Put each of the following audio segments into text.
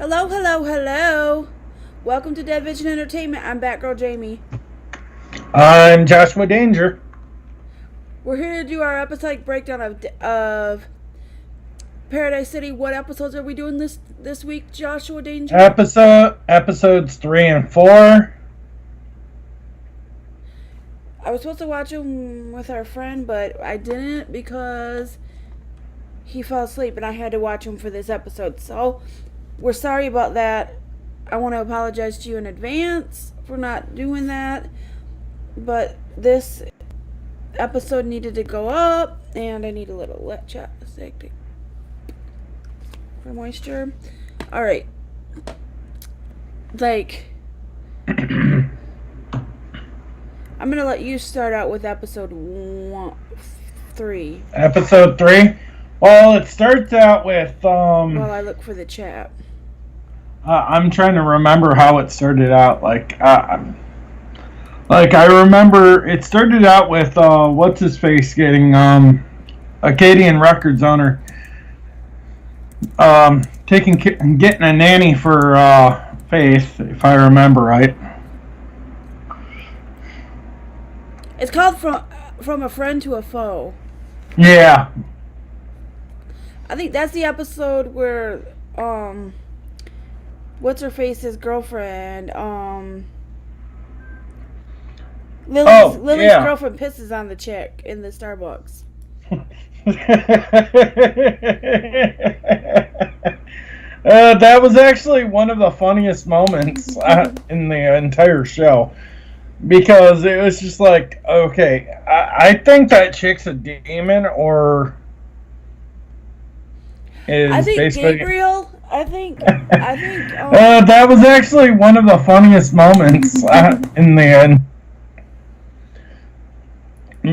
Hello, hello, hello. Welcome to Dead Vision Entertainment. I'm Batgirljamie. I'm Joshua Danger. We're here to do our episodic breakdown of Paradise City. What episodes are we doing this week, Joshua Danger? Episodes 3 and 4. I was supposed to watch them with our friend, but I didn't because he fell asleep and I had to watch them for this episode. So, we're sorry about that. I want to apologize to you in advance for not doing that. But this episode needed to go up, and I need a little wet chapstick for moisture. Alright. I'm going to let you start out with episode 3. Episode 3? Well, it starts out with, While I look for the chat. I'm trying to remember how it started out. I remember it started out with, what's-his-face getting, Acadian Records owner, getting a nanny for, Faith, if I remember right. It's called From a Friend to a Foe. Yeah. I think that's the episode where what's her face's girlfriend Lily's girlfriend pisses on the chick in the Starbucks. That was actually one of the funniest moments in the entire show. Because it was just like, okay, I think that chick's a demon, or is I think basically Gabriel. I think. that was actually one of the funniest moments in the end.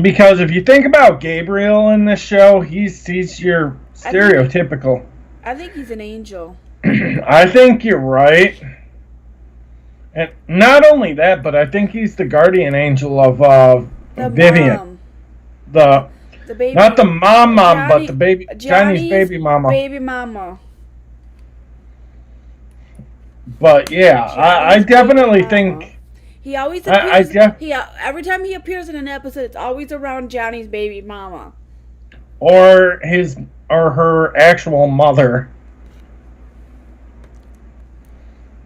Because if you think about Gabriel in this show, he's your stereotypical. I think he's an angel. I think you're right. And not only that, but I think he's the guardian angel of Vivian. Mom. The baby, not the mom, but the baby, Johnny's baby mama. Baby mama. But yeah, I definitely think he always appears. Every time he appears in an episode, it's always around Johnny's baby mama, or her actual mother,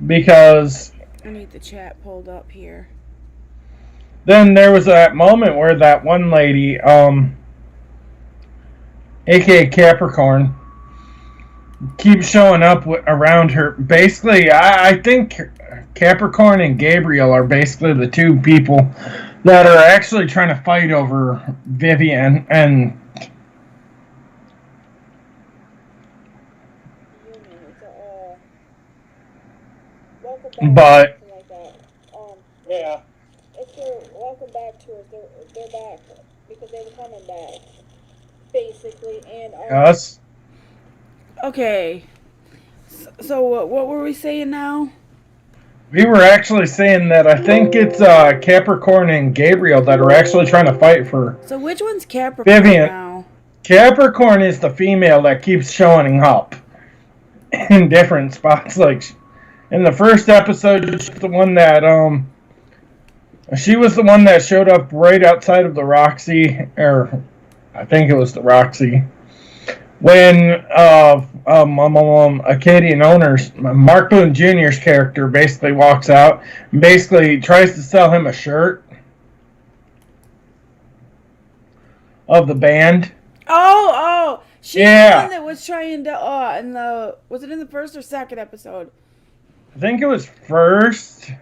because. I need the chat pulled up here. Then there was that moment where that one lady, aka Capricorn, keeps showing up around her. Basically, I think Capricorn and Gabriel are basically the two people that are actually trying to fight over Vivian and. But yeah, it's their welcome back tours. They're back because they were coming back, basically. And yes. Okay. So what were we saying now? We were actually saying that I think it's Capricorn and Gabriel that are actually trying to fight for. So which one's Capricorn Vivian. now? Capricorn is the female that keeps showing up in different spots. Like in the first episode, the one that she was the one that showed up right outside of the Roxy, or I think it was the Roxy, when Acadian owners, Mark Boone Jr.'s character basically walks out and basically tries to sell him a shirt of the band. Oh, she's the one that was trying to was it in the first or second episode? I think it was first.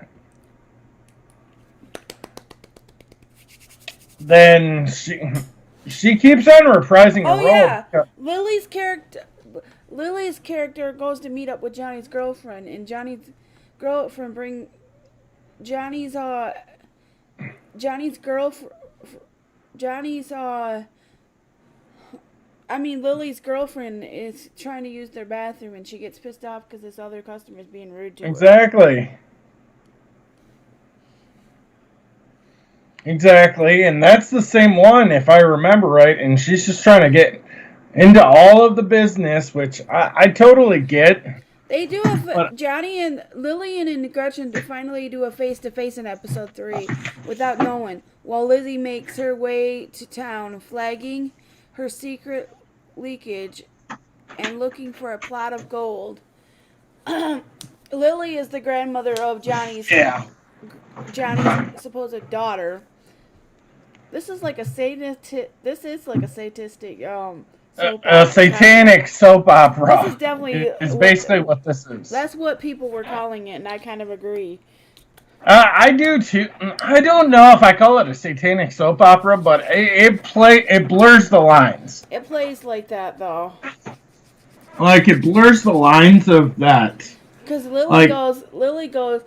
Then she keeps on reprising her role. Yeah. Lily's character goes to meet up with Johnny's girlfriend, and Johnny's girlfriend Lily's girlfriend is trying to use their bathroom, and she gets pissed off because this other customer is being rude to her. Exactly, and that's the same one, if I remember right, and she's just trying to get into all of the business, which I totally get. They do But Johnny and Lillian and Gretchen finally do a face-to-face in episode 3 without knowing, while Lizzie makes her way to town, flagging her secret leakage and looking for a plot of gold. Lily is the grandmother of Johnny's supposed daughter. This is like a sadistic a satanic soap opera. This is definitely is basically what this is. That's what people were calling it, and I kind of agree. I do too. I don't know if I call it a satanic soap opera, but it blurs the lines. It plays like that though. Like it blurs the lines of that. Because Lily goes.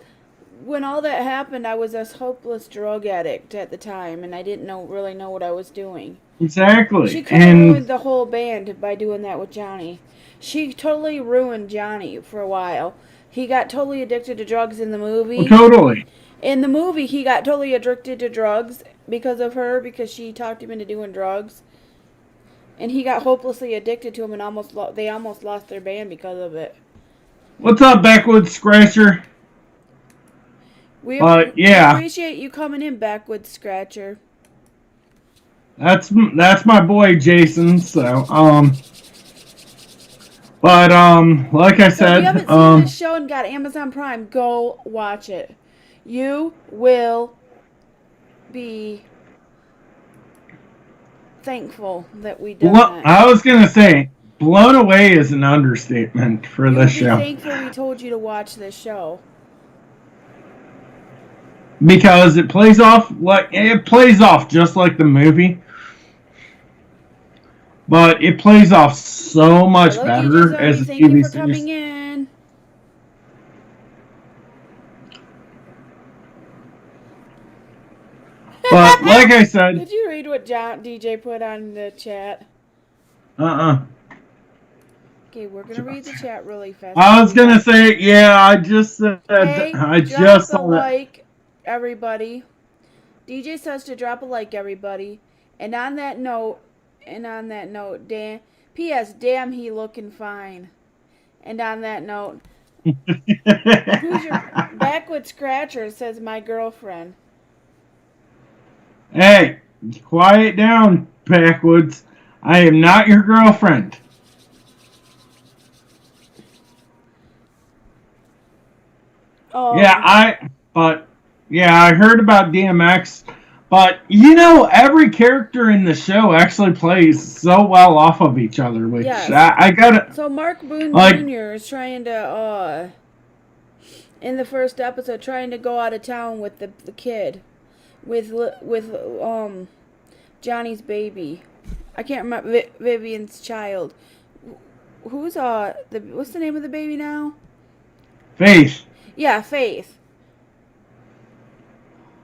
When all that happened, I was a hopeless drug addict at the time, and I didn't really know what I was doing. Exactly. She could have ruined the whole band by doing that with Johnny. She totally ruined Johnny for a while. He got totally addicted to drugs in the movie. Well, totally. In the movie, he got totally addicted to drugs because of her, because she talked him into doing drugs. And he got hopelessly addicted to him, and they almost lost their band because of it. What's up, Backwoods Scratcher? We appreciate you coming in, Backwoods Scratcher. That's my boy Jason. So but like I said, if you haven't seen this show and got Amazon Prime, go watch it. You will be thankful that we did that. I was gonna say, blown away is an understatement for this show. You'll be thankful we told you to watch this show. Because it plays off just like the movie, but it plays off so much better as a TV series. Thank you for coming in. But like I said, did you read what DJ put on the chat? Okay, we're gonna read the chat really fast. I was gonna say, yeah, I just said, I just saw that. Everybody. DJ says to drop a like, everybody. And on that note, damn, P.S. Damn, he looking fine. And on that note, who's your Backwoods Scratcher? Says my girlfriend. Hey, quiet down, Backwoods. I am not your girlfriend. Oh. Yeah, I heard about DMX, but every character in the show actually plays so well off of each other, which I gotta. So Mark Boone Jr. is trying to, in the first episode, trying to go out of town with the kid, with Johnny's baby. I can't remember Vivian's child. Who's what's the name of the baby now? Faith. Yeah, Faith.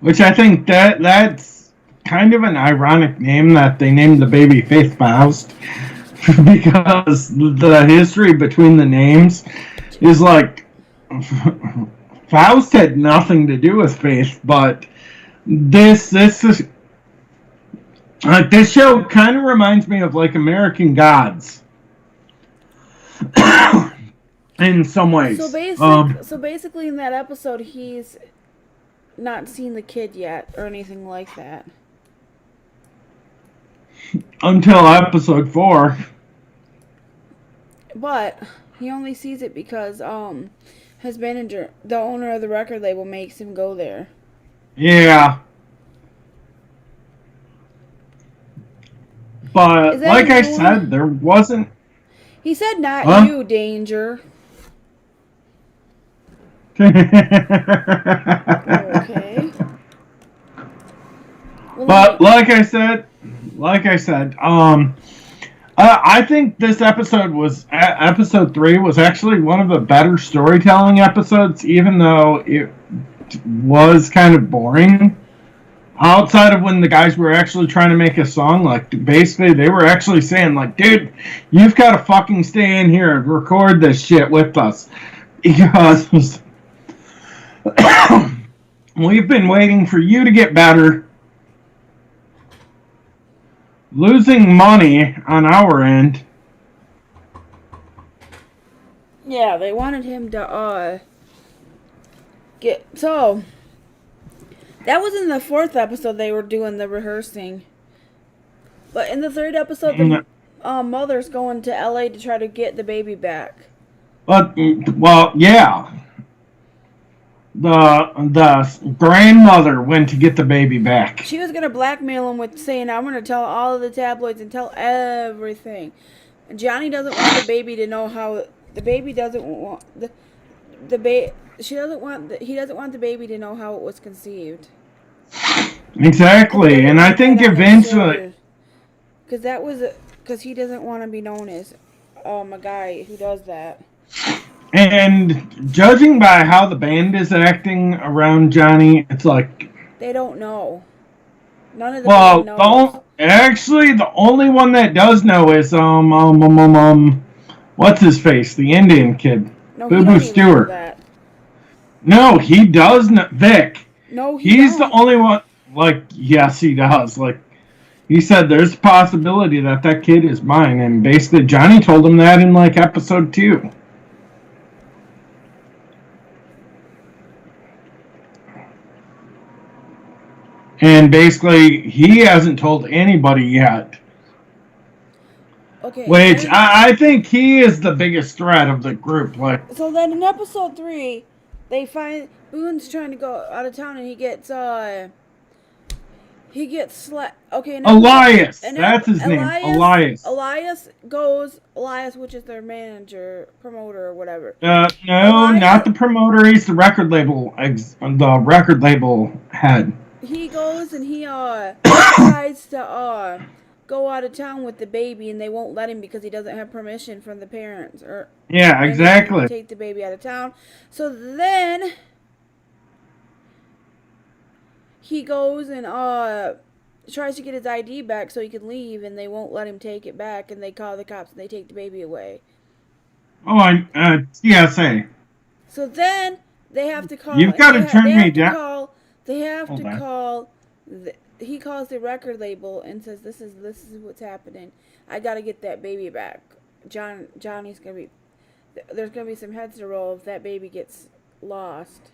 Which I think that's kind of an ironic name that they named the baby Faith Faust. Because the history between the names is like Faust had nothing to do with Faith, but this show kind of reminds me of like American Gods. In some ways. So basically in that episode he's not seen the kid yet or anything like that. Until episode 4. But he only sees it because his manager, the owner of the record label, makes him go there. Yeah. But like I said, there wasn't. He said not you, Danger. Okay. Well, but like I said, I think this episode 3 was actually one of the better storytelling episodes, even though it was kind of boring. Outside of when the guys were actually trying to make a song, like basically they were actually saying like, dude, you've got to fucking stay in here and record this shit with us. Because we've been waiting for you to get better. Losing money on our end. Yeah, they wanted him to get so. That was in the 4th episode. They were doing the rehearsing, but in the 3rd episode, the mother's going to LA to try to get the baby back. But well, yeah. The grandmother went to get the baby back. She was gonna blackmail him with saying, "I'm gonna tell all of the tabloids and tell everything." And Johnny doesn't want the baby to know how. The baby doesn't want the baby. She doesn't want. He doesn't want the baby to know how it was conceived. Exactly, and I think eventually, because he doesn't want to be known as a guy who does that. And judging by how the band is acting around Johnny, it's like they don't know. None of the band knows. Actually, the only one that does know is what's his face, the Indian kid, Boo Boo Stewart. No, he does know. Vic. No, he's the only one. Like, yes, he does. Like, he said, there's a possibility that kid is mine, and basically Johnny told him that in like episode 2. And basically, he hasn't told anybody yet. Okay. Which I think he is the biggest threat of the group. Like. So then in episode 3, they find Boone's trying to go out of town, and he gets Okay. Elias. That's his name. Elias. Elias, which is their manager, promoter, or whatever. No, Elias, not the promoter. He's the record label. The record label head. He goes and he tries to go out of town with the baby, and they won't let him because he doesn't have permission from the parents. Yeah, exactly. Take the baby out of town. So then he goes and tries to get his ID back so he can leave, and they won't let him take it back, and they call the cops and they take the baby away. Oh, TSA. So then they have to call. You've got to turn me down. They have to call. He calls the record label and says, "This is what's happening. I got to get that baby back. Johnny's gonna be. There's gonna be some heads to roll if that baby gets lost."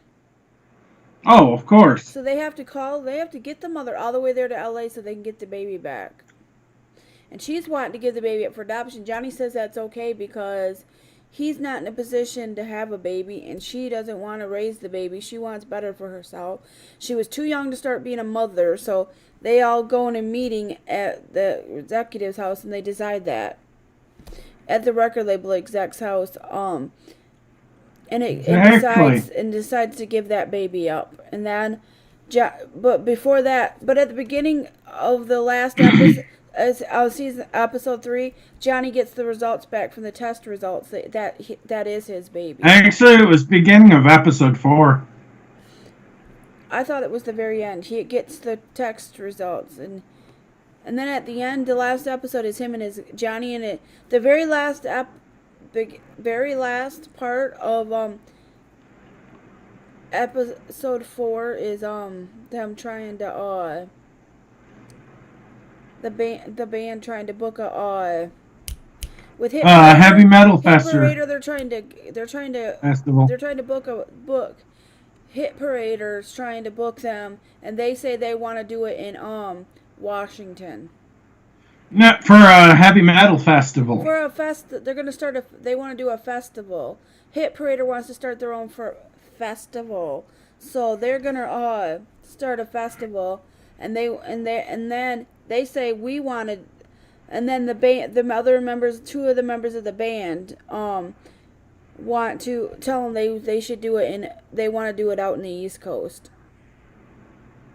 Oh, of course. So they have to call. They have to get the mother all the way there to LA so they can get the baby back. And she's wanting to give the baby up for adoption. Johnny says that's okay because he's not in a position to have a baby, and she doesn't want to raise the baby. She wants better for herself. She was too young to start being a mother, so they all go in a meeting at the executive's house, and they decide that at the record label exec's house. And it decides to give that baby up, and then, but before that, but at the beginning of the last episode. Season episode 3, Johnny gets the results back from the test results that is his baby. Actually, it was beginning of episode 4. I thought it was the very end. He gets the test results, and then at the end, the last episode is him and his Johnny, and it the very last part of episode 4 is them trying to the band trying to book a with Hit Parader, heavy metal festival. They're trying to book Hit Parader's trying to book them, and they say they want to do it in Washington. Not for a heavy metal festival. For a they're going to start they want to do a festival. Hit Parader wants to start their own festival, so they're going to start a festival, and then they say we wanted, and then the other members, 2 of the members of the band, want to tell them they should do it they want to do it out in the East Coast.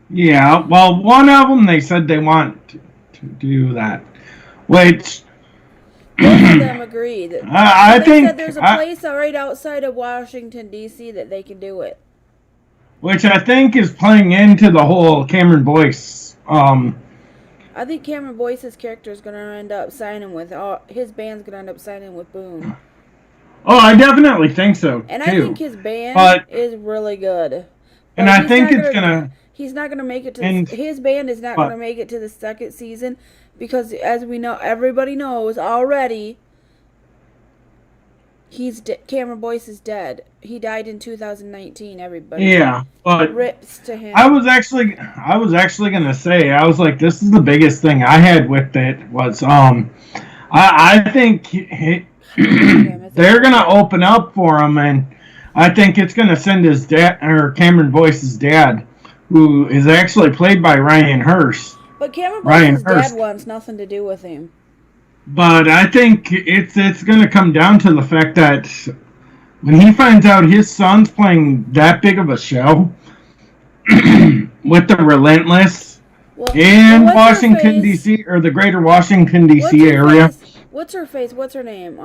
Yeah, well, one of them they said they want to do that, which both of them agreed. I think said there's a place right outside of Washington D.C. that they can do it. Which I think is playing into the whole Cameron Boyce. I think Cameron Boyce's character is going to end up signing with his band's going to end up signing with Boone. Oh, I definitely think so. And too. I think his band is really good. And I think it's going to. He's not going to make it to his band is not going to make it to the 2nd season because, as we know, everybody knows already, Cameron Boyce is dead. He died in 2019. Everybody. Yeah, but rips to him. I was actually gonna say, I was like, this is the biggest thing I had with it was I think they're gonna open up for him, and I think it's gonna send his dad or Cameron Boyce's dad, who is actually played by Ryan Hurst. But Cameron Boyce's dad wants nothing to do with him. But I think it's going to come down to the fact that when he finds out his son's playing that big of a show with the Relentless in Washington, D.C., or the greater Washington, D.C. area. What's her face? What's her name?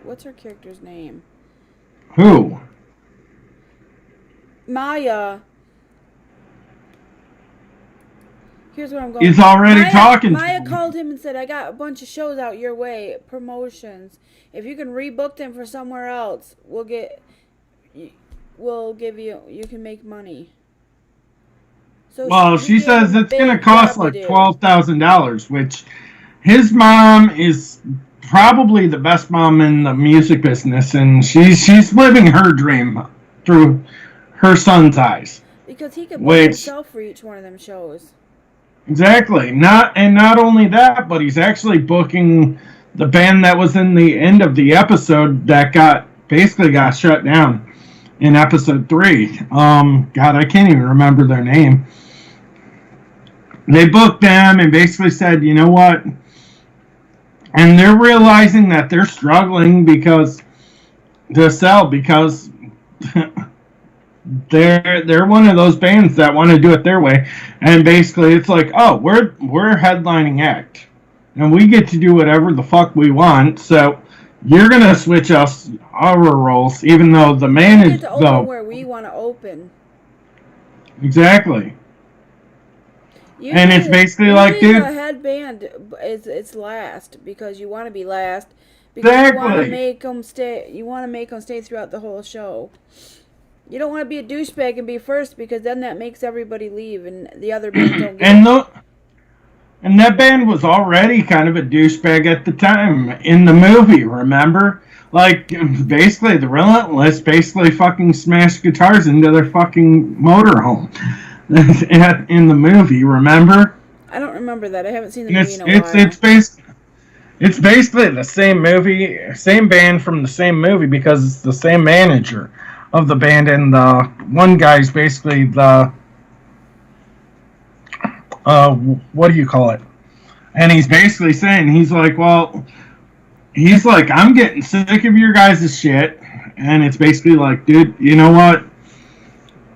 What's her character's name? Who? Maya. Here's where I'm going. He's already talking. Maya called him and said, I got a bunch of shows out your way, promotions. If you can rebook them for somewhere else, you can make money. So well, she says it's going to cost like $12,000, which his mom is probably the best mom in the music business, and she's living her dream through her son's eyes. Because he could book himself for each one of them shows. Exactly. Not only that, but he's actually booking the band that was in the end of the episode that basically got shut down in episode 3. God, I can't even remember their name. They booked them and basically said, you know what? And they're realizing that they're struggling to sell because they're one of those bands that want to do it their way, and basically it's like, oh, we're a headlining act, and we get to do whatever the fuck we want. So you're gonna switch our roles, even though the man is where we want to open. Exactly. And it's basically like, dude, a headband it's last because you want to be last because exactly. You want to make them stay. You want to make them stay throughout the whole show. You don't want to be a douchebag and be first because then that makes everybody leave and the other bands don't get and that band was already kind of a douchebag at the time in the movie, remember? Like, basically, the Relentless basically fucking smashed guitars into their fucking motorhome in the movie, remember? I don't remember that. I haven't seen the movie in a while. It's basically the same movie, same band from the same movie because it's the same manager of the band, and the one guy's basically the what do you call it? And he's basically saying, I'm getting sick of your guys' shit, and it's basically like, dude, you know what?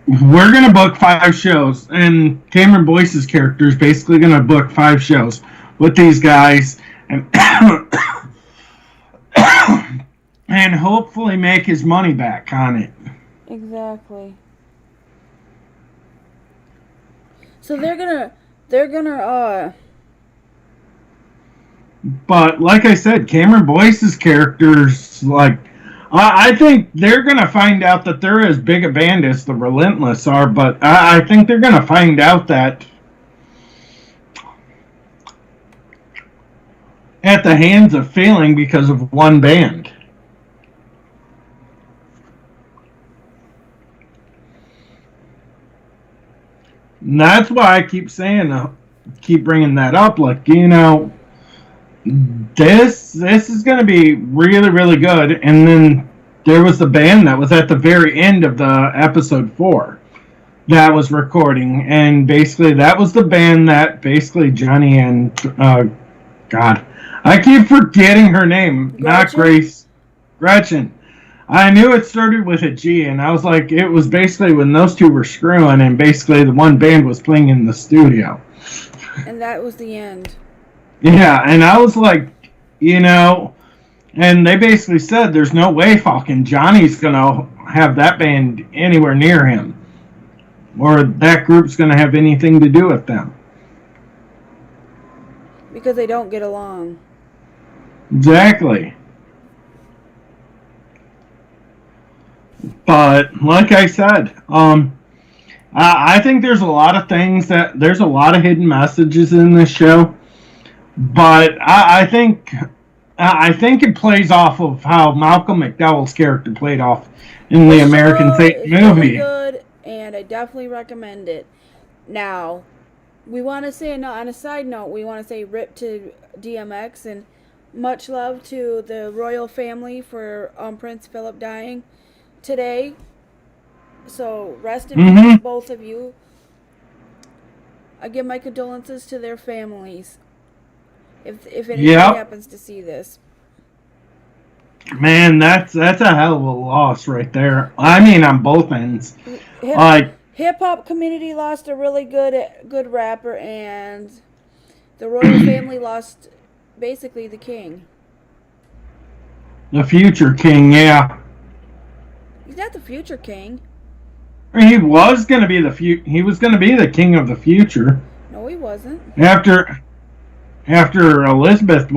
We're gonna book 5 shows, and Cameron Boyce's character is basically gonna book 5 shows with these guys, and and hopefully make his money back on it. Exactly. So they're gonna But like I said, Cameron Boyce's character's like, I think they're gonna find out that they're as big a band as the Relentless are, but I think they're gonna find out that at the hands of failing because of one band. And that's why I keep bringing that up. Like, you know, this is going to be really, really good. And then there was the band that was at the very end of the episode 4 that was recording, and basically that was the band that basically Johnny and God, I keep forgetting her name. Gretchen? Not Grace. Gretchen. I knew it started with a G, and I was like, it was basically when those two were screwing, and basically the one band was playing in the studio. And that was the end. Yeah, and I was like, you know, and they basically said there's no way fucking Johnny's gonna have that band anywhere near him, or that group's gonna have anything to do with them. Because they don't get along. Exactly. But like I said, I think there's a lot of things there's a lot of hidden messages in this show. But I think it plays off of how Malcolm McDowell's character played off in the American Satan movie. Really good, and I definitely recommend it. Now, we want to say, on a side note, we want to say rip to DMX and much love to the royal family for Prince Philip dying today. So rest in peace, both of you. I give my condolences to their families. If anybody happens to see this. Man, that's a hell of a loss right there. I mean, on both ends. Hip hop community lost a really good rapper, and the royal family lost basically the king. The future king, yeah. He's not the future king. He was gonna be he was gonna be the king of the future. No, he wasn't. After Elizabeth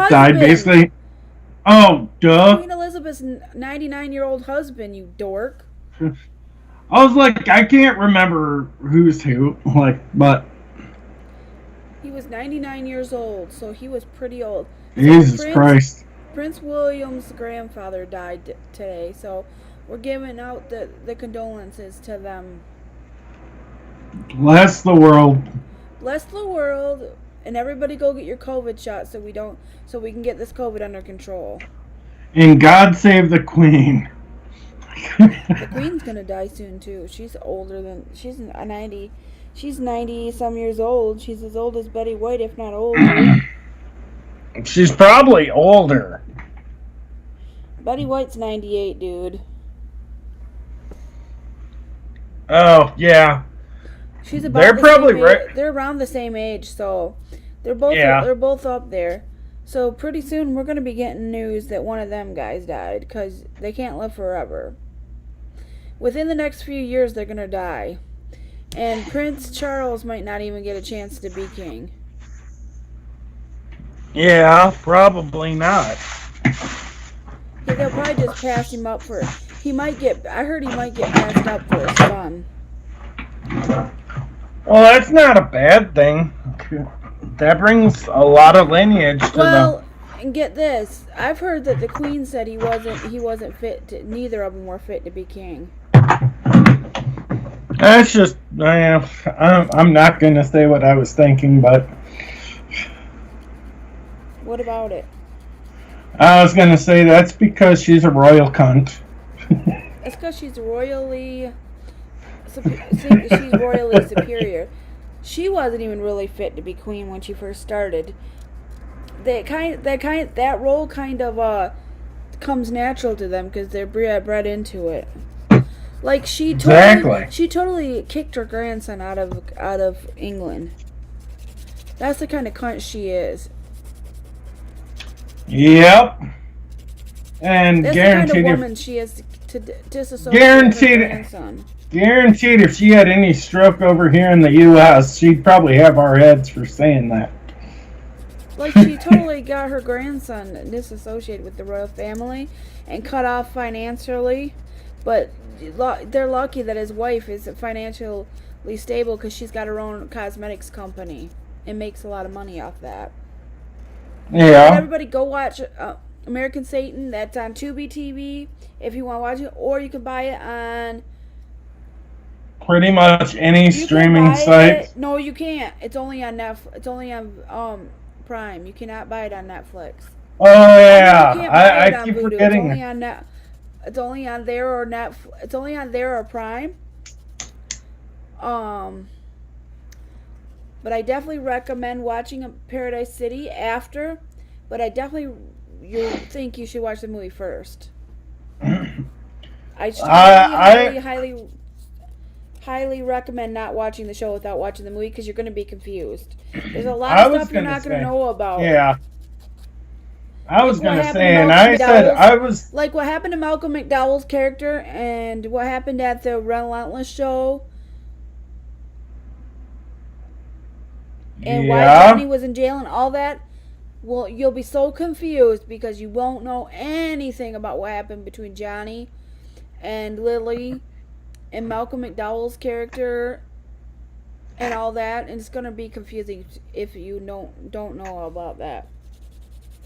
died, basically. Oh, duh. Queen Elizabeth's 99-year-old husband, you dork. I was like, I can't remember who's who, but he was 99 years old, so he was pretty old. Jesus Christ. Prince William's grandfather died today, so we're giving out the condolences to them. Bless the world. Bless the world, and everybody go get your COVID shot so we can get this COVID under control. And God save the Queen. The Queen's gonna die soon too. She's 90. She's 90 some years old. She's as old as Betty White, if not older. She's probably older. Betty White's 98, dude. Oh yeah. She's about. They're probably right. They're around the same age, so they're both up there. So pretty soon we're gonna be getting news that one of them guys died, because they can't live forever. Within the next few years, they're gonna die, and Prince Charles might not even get a chance to be king. Yeah, probably not. They'll probably just pass him up for. I heard he might get passed up for his son. Well, that's not a bad thing. That brings a lot of lineage to them. And get this. I've heard that the Queen said he wasn't fit neither of them were fit to be king. That's just, I'm not going to say what I was thinking, but... What about it? I was going to say that's because she's a royal cunt. That's because she's royally superior. She wasn't even really fit to be queen when she first started. That role kind of comes natural to them because they're bred into it. Like she totally kicked her grandson out of England. That's the kind of cunt she is. Yep. And that's guaranteed the kind of woman she is to disassociate guaranteed with her grandson. Guaranteed if she had any stroke over here in the U.S., she'd probably have our heads for saying that. Like, she totally got her grandson disassociated with the royal family and cut off financially. But they're lucky that his wife is financially stable because she's got her own cosmetics company and makes a lot of money off that. Yeah. And everybody go watch American Satan. That's on Tubi TV if you want to watch it. Or you can buy it on... pretty much any streaming site. No, you can't. It's only on Netflix. It's only on Prime. You cannot buy it on Netflix. Oh yeah, I keep forgetting. It's only on there or Netflix. It's only on there or Prime. But I definitely recommend watching Paradise City after. But I definitely think you should watch the movie first. Highly recommend not watching the show without watching the movie because you're going to be confused. There's a lot of stuff you're not going to know about. Yeah. I was going to say, and I said I was... Like what happened to Malcolm McDowell's character and what happened at the Relentless show. And why Johnny was in jail and all that. Well, you'll be so confused because you won't know anything about what happened between Johnny and Lily and Malcolm McDowell's character and all that, and it's gonna be confusing if you don't know about that.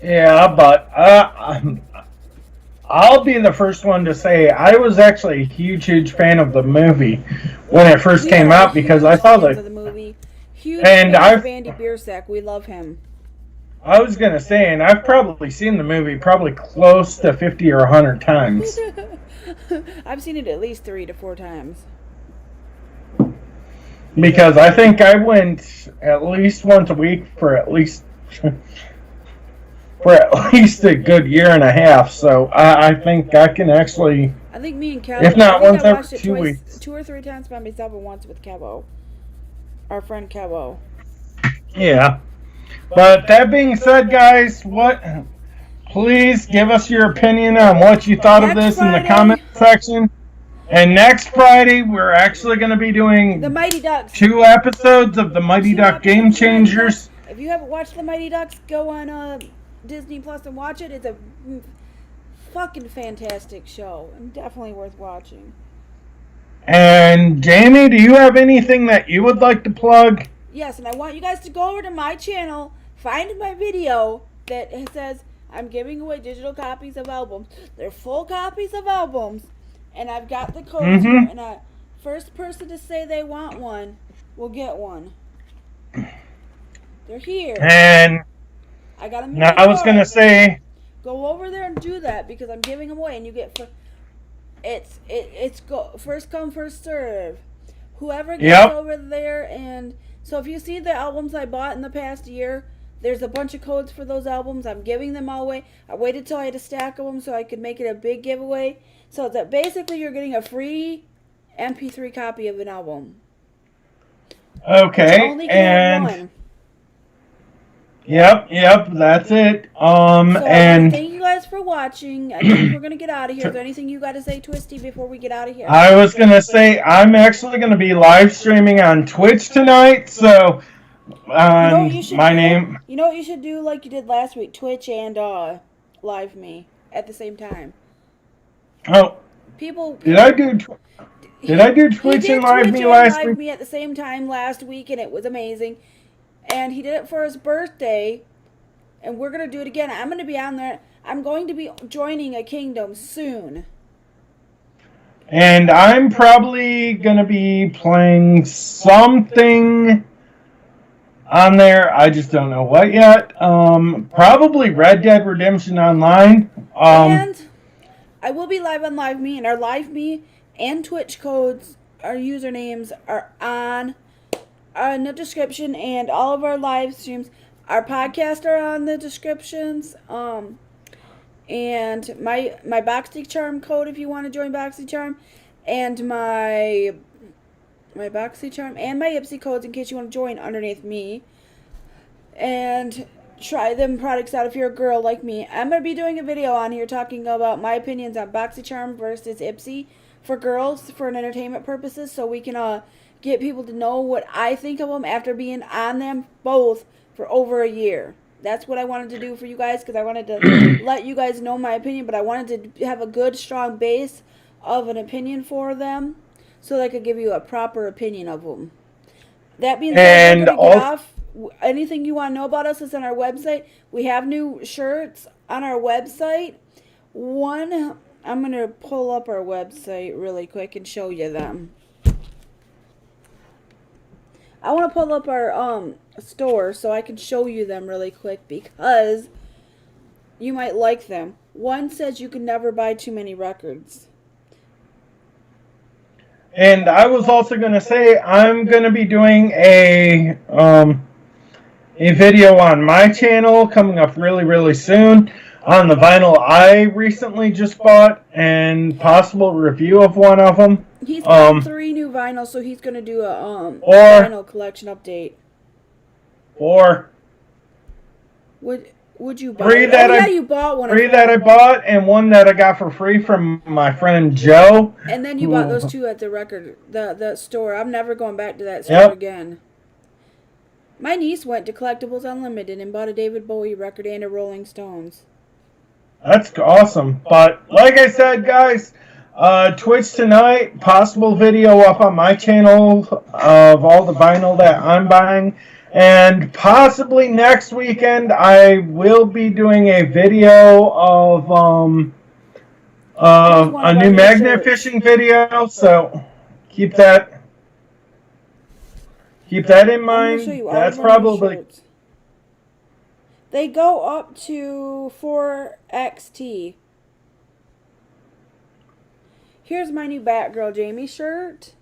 Yeah, but I'll be the first one to say I was actually a huge fan of the movie when it first came out because I saw the movie. Huge and fan of Andy Biersack. We love him. I was gonna say, and I've probably seen the movie probably close to 50 or 100 times. I've seen it at least 3 to 4 times. Because I think I went at least once a week for at least a good year and a half. So I think I can actually. I think me and Kevo. If not once every 2 weeks, 2 or 3 times by myself, and once with Kevo, our friend Kevo. Yeah. But that being said, guys, please give us your opinion on what you thought of this in the comment section. And next Friday, we're actually going to be doing the Mighty Ducks. 2 episodes of the Mighty Duck Game Changers. If you haven't watched the Mighty Ducks, go on Disney Plus and watch it. It's a fucking fantastic show and definitely worth watching. And Jamie, do you have anything that you would like to plug? Yes, and I want you guys to go over to my channel, find my video that says I'm giving away digital copies of albums. They're full copies of albums. And I've got the codes here, and first person to say they want one will get one. They're here. And I got them. Now I was gonna say, go over there and do that because I'm giving them away, and you get it's first come first serve. Whoever gets over there, and so if you see the albums I bought in the past year, there's a bunch of codes for those albums. I'm giving them all away. I waited till I had a stack of them so I could make it a big giveaway. So that basically you're getting a free MP3 copy of an album. Okay, and yep, that's it. And thank you guys for watching. I think we're gonna get out of here. Is there anything you got to say, Twisty, before we get out of here? I was gonna say I'm actually gonna be live streaming on Twitch tonight. So, my name. You know what you should do, like you did last week? Twitch and LiveMe at the same time. Oh, people did I do Twitch and LiveMe last week? At the same time last week, and it was amazing. And he did it for his birthday, and we're gonna do it again. I'm gonna be on there. I'm going to be joining a kingdom soon. And I'm probably gonna be playing something on there. I just don't know what yet. Probably Red Dead Redemption Online. And I will be live on LiveMe, and our LiveMe and Twitch codes, our usernames are in the description, and all of our live streams, our podcasts are on the descriptions. And my BoxyCharm code if you want to join BoxyCharm, and my BoxyCharm and my Ipsy codes in case you want to join underneath me. And try them products out if you're a girl like me. I'm going to be doing a video on here talking about my opinions on BoxyCharm versus Ipsy for girls for entertainment purposes, so we can get people to know what I think of them after being on them both for over a year. That's what I wanted to do for you guys, because I wanted to let you guys know my opinion, but I wanted to have a good, strong base of an opinion for them so that I could give you a proper opinion of them. That being said, we're going to get off. Anything you want to know about us is on our website. We have new shirts on our website. I'm going to pull up our website really quick and show you them. I want to pull up our store so I can show you them really quick because you might like them. One says you can never buy too many records. And I was also going to say I'm going to be doing a video on my channel coming up really soon on the vinyl I recently just bought and possible review of one of them. He's got 3 new vinyls, so he's going to do a vinyl collection update. Would you buy? 3 that you bought one. 3 that I bought and 1 that I got for free from my friend Joe. And then you bought those 2 at the store. I'm never going back to that store again. My niece went to Collectibles Unlimited and bought a David Bowie record and a Rolling Stones. That's awesome. But like I said, guys, Twitch tonight, possible video up on my channel of all the vinyl that I'm buying. And possibly next weekend, I will be doing a video of a new magnet fishing video. So keep that in mind. That's probably... They go up to 4XT. Here's my new Batgirljamie shirt.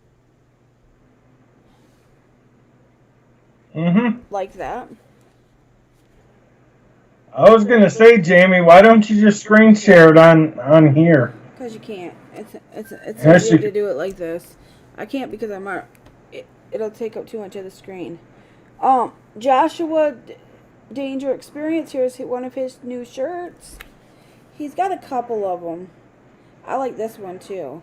Like that. I was gonna say, Jamie, why don't you just screen share it on here? Because you can't. It's easier to do it like this. I can't because it'll take up too much of the screen. Joshua DangerExp, here's one of his new shirts. He's got a couple of them. I like this one too.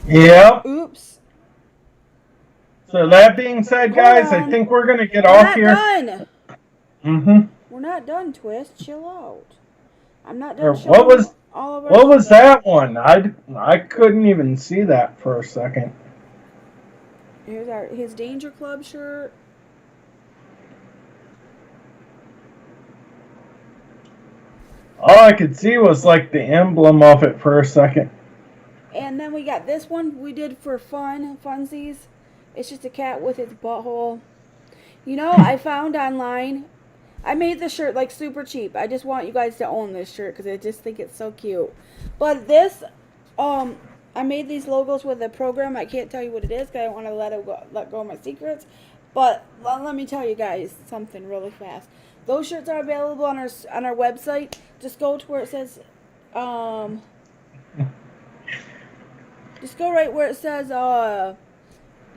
Yep. Oops. So that being said, guys, I think we're gonna get off here. We're not done. We're not done, Twist. Chill out. I'm not done. What was that one? I couldn't even see that for a second. Here's his Danger Club shirt. All I could see was like the emblem of it for a second. And then we got this one we did for funsies. It's just a cat with its butthole. You know, I found online. I made this shirt like super cheap. I just want you guys to own this shirt because I just think it's so cute. But this, I made these logos with a program. I can't tell you what it is because I don't want to let go of my secrets. But let me tell you guys something really fast. Those shirts are available on our website. Just go to where it says, just go right where it says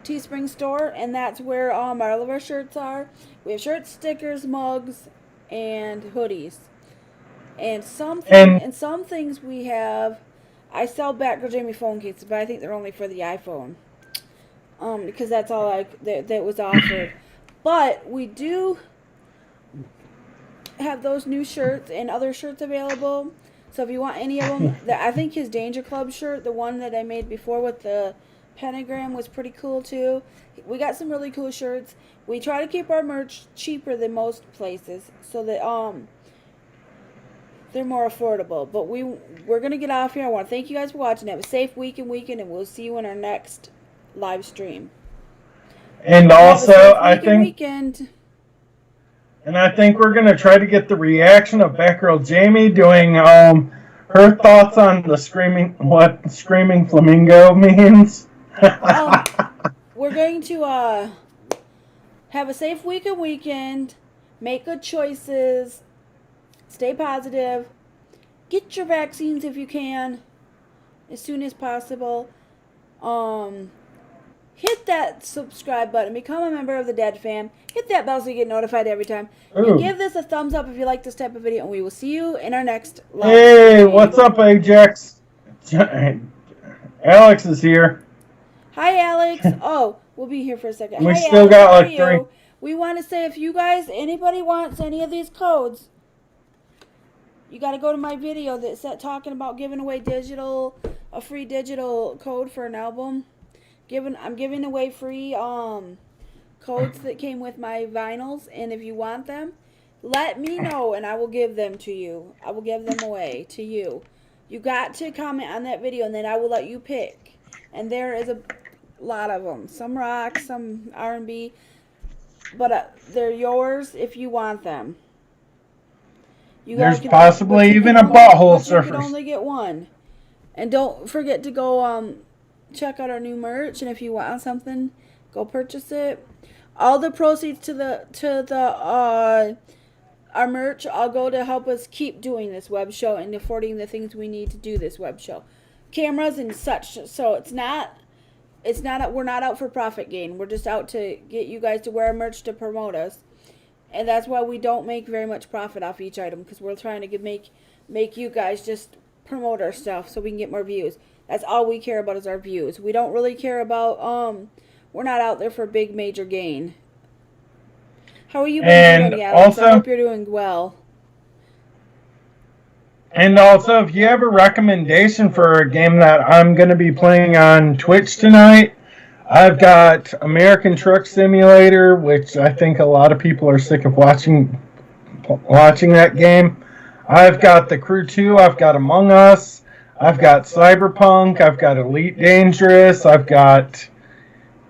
Teespring store, and that's where all of our shirts are. We have shirts, stickers, mugs, and hoodies. And some things we have. I sell Batgirljamie phone cases, but I think they're only for the iPhone. Because that's all that was offered. But we do have those new shirts and other shirts available. So if you want any of them, I think his Danger Club shirt, the one that I made before with the pentagram, was pretty cool too. We got some really cool shirts. We try to keep our merch cheaper than most places so that they're more affordable. But we're gonna get off here. I want to thank you guys for watching. Have a safe weekend, and we'll see you in our next live stream. And also, I think we're gonna try to get the reaction of Batgirljamie doing her thoughts on the what screaming flamingo means. We're going to have a safe weekend. Make good choices. Stay positive. Get your vaccines if you can, as soon as possible. Hit that subscribe button. Become a member of the Dead Fam. Hit that bell so you get notified every time. And give this a thumbs up if you like this type of video. And we will see you in our next live stream. What's up, Ajax? Alex is here. Hi, Alex. Oh, we'll be here for a second. We Hi, still Alex, got like 3. We want to say if you guys, anybody wants any of these codes, you got to go to my video that's talking about giving away a free digital code for an album. I'm giving away free codes that came with my vinyls, and if you want them, let me know and I will give them to you. I will give them away to you. You got to comment on that video, and then I will let you pick. And there is a lot of them. Some rock, some R&B, but they're yours if you want them. There's possibly even a butthole surfer. You can only get one. And don't forget to go check out our new merch, and if you want something, go purchase it. All the proceeds to our merch all go to help us keep doing this web show and affording the things we need to do this web show, cameras and such. So we're not out for profit gain. We're just out to get you guys to wear our merch to promote us, and that's why we don't make very much profit off each item, because we're trying to make you guys just promote our stuff so we can get more views. That's all we care about is our views. We don't really care about, we're not out there for big major gain. How are you doing, Alex? I hope you're doing well. And also, if you have a recommendation for a game that I'm going to be playing on Twitch tonight, I've got American Truck Simulator, which I think a lot of people are sick of watching that game. I've got The Crew 2, I've got Among Us, I've got Cyberpunk, I've got Elite Dangerous, I've got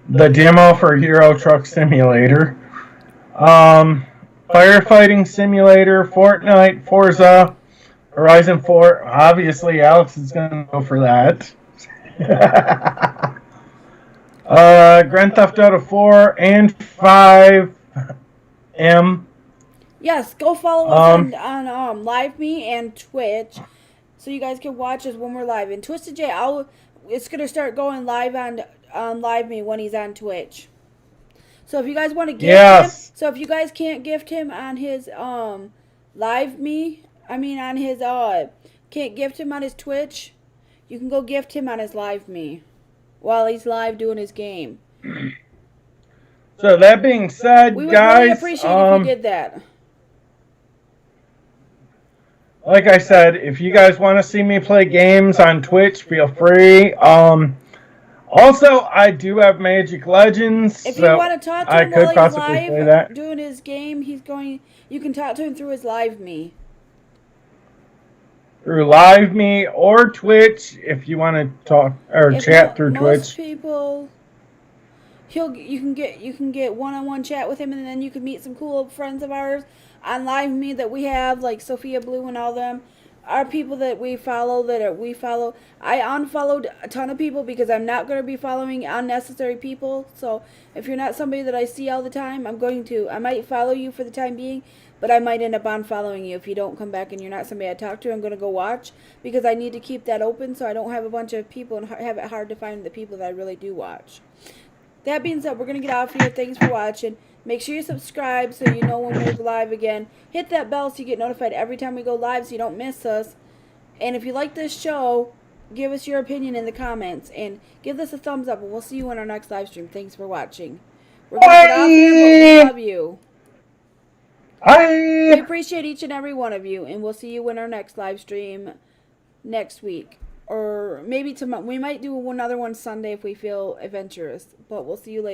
the demo for Hero Truck Simulator, Firefighting Simulator, Fortnite, Forza, Horizon 4. Obviously, Alex is going to go for that. Grand Theft Auto 4 and 5M. Yes, go follow us on LiveMe and Twitch, so you guys can watch us when we're live. And Twisted J, it's gonna start going live on LiveMe when he's on Twitch. So if you guys want to gift him, so if you guys can't gift him on his can't gift him on his Twitch, you can go gift him on his LiveMe while he's live doing his game. So that being said, we would guys, really appreciate if you did that. Like I said, if you guys want to see me play games on Twitch, feel free. Also, I do have Magic Legends. If you want to talk to him while he's live doing his game, you can talk to him through his LiveMe. Through LiveMe or Twitch, if you want to talk or chat through Twitch. Most people, you can get one-on-one chat with him, and then you can meet some cool friends of ours on LiveMe that we have, like Sophia Blue and all them. Are people that we follow I unfollowed a ton of people because I'm not going to be following unnecessary people. So if you're not somebody that I see all the time, I might follow you for the time being, but I might end up unfollowing you if you don't come back and you're not somebody I talk to. I'm going to go watch because I need to keep that open so I don't have a bunch of people and have it hard to find the people that I really do watch. That being said, we're going to get off here. Thanks for watching. Make sure you subscribe so you know when we're live again. Hit that bell so you get notified every time we go live so you don't miss us. And if you like this show, give us your opinion in the comments. And give us a thumbs up. And we'll see you in our next live stream. Thanks for watching. We're going to get off here, but we love you. We appreciate each and every one of you. And we'll see you in our next live stream next week. Or maybe tomorrow. We might do another one Sunday if we feel adventurous. But we'll see you later.